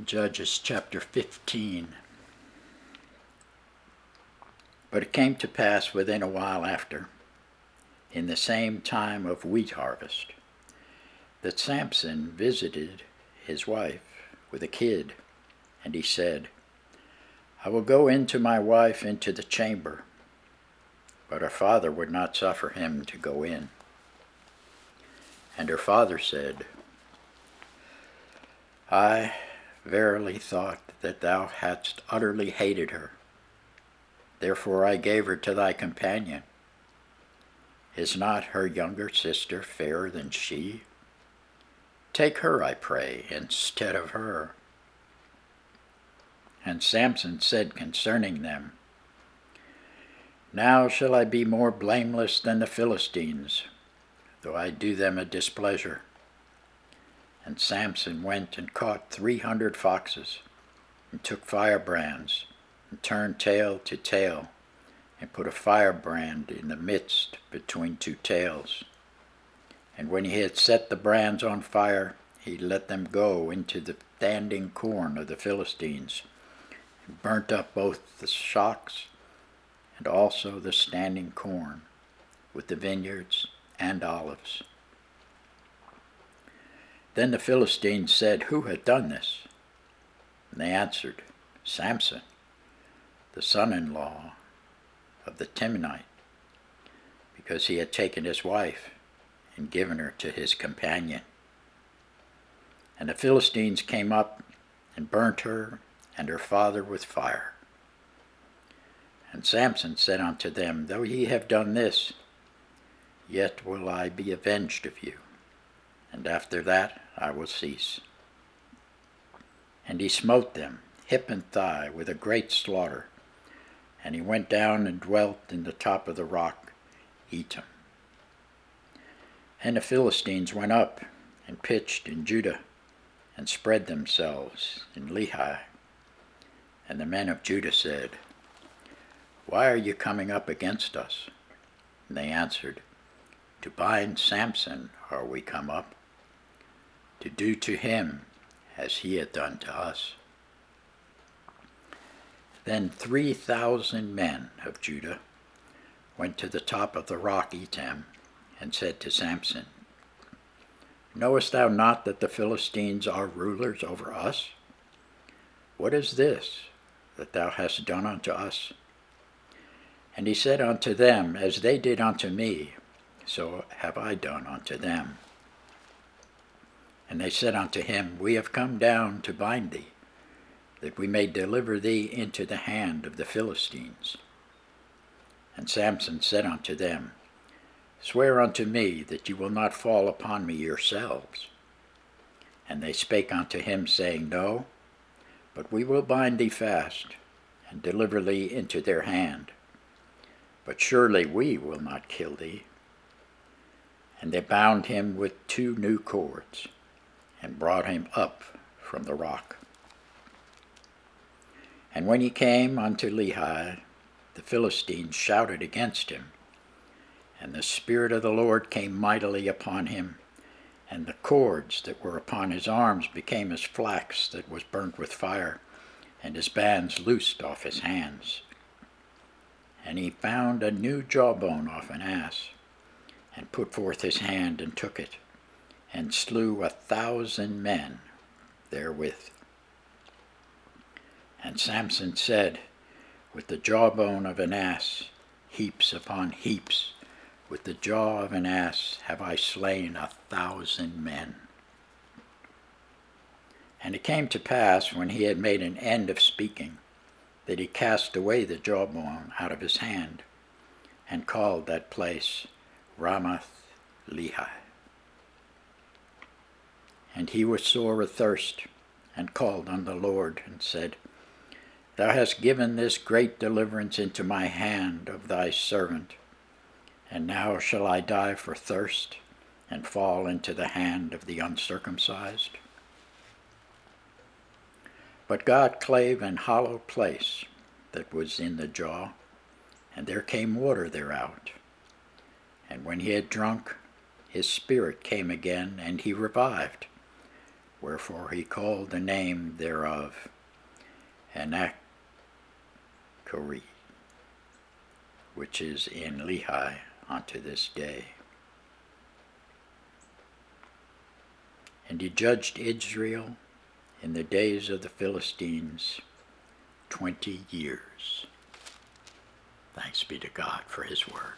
Judges chapter 15. But it came to pass within a while after, in the same time of wheat harvest, that Samson visited his wife with a kid, and he said, I will go in to my wife into the chamber. But her father would not suffer him to go in. And her father said, I verily thought that thou hadst utterly hated her. Therefore I gave her to thy companion. Is not her younger sister fairer than she? Take her, I pray, instead of her. And Samson said concerning them, Now shall I be more blameless than the Philistines, though I do them a displeasure. And Samson went and caught 300 foxes, and took firebrands, and turned tail to tail, and put a firebrand in the midst between two tails. And when he had set the brands on fire, he let them go into the standing corn of the Philistines, and burnt up both the shocks and also the standing corn, with the vineyards and olives. Then the Philistines said, Who hath done this? And they answered, Samson, the son-in-law of the Timnite, because he had taken his wife and given her to his companion. And the Philistines came up and burnt her and her father with fire. And Samson said unto them, Though ye have done this, yet will I be avenged of you, and after that I will cease. And he smote them, hip and thigh, with a great slaughter. And he went down and dwelt in the top of the rock, Etam. And the Philistines went up and pitched in Judah, and spread themselves in Lehi. And the men of Judah said, Why are you coming up against us? And they answered, To bind Samson are we come up, to do to him as he had done to us. Then 3,000 men of Judah went to the top of the rock Etam, and said to Samson, Knowest thou not that the Philistines are rulers over us? What is this that thou hast done unto us? And he said unto them, As they did unto me, so have I done unto them. And they said unto him, We have come down to bind thee, that we may deliver thee into the hand of the Philistines. And Samson said unto them, Swear unto me that you will not fall upon me yourselves. And they spake unto him, saying, No, but we will bind thee fast, and deliver thee into their hand. But surely we will not kill thee. And they bound him with 2 new cords, and brought him up from the rock. And when he came unto Lehi, the Philistines shouted against him, and the Spirit of the Lord came mightily upon him, and the cords that were upon his arms became as flax that was burnt with fire, and his bands loosed off his hands. And he found a new jawbone off an ass, and put forth his hand and took it, and slew 1,000 men therewith. And Samson said, With the jawbone of an ass, heaps upon heaps, with the jaw of an ass have I slain 1,000 men. And it came to pass, when he had made an end of speaking, that he cast away the jawbone out of his hand, and called that place Ramath Lehi. And he was sore athirst, and called on the Lord, and said, Thou hast given this great deliverance into my hand of thy servant, and now shall I die for thirst, and fall into the hand of the uncircumcised? But God clave an hollow place that was in the jaw, and there came water thereout. And when he had drunk, his spirit came again, and he revived. Wherefore he called the name thereof Anachorete, which is in Lehi unto this day. And he judged Israel in the days of the Philistines 20 years. Thanks be to God for his word.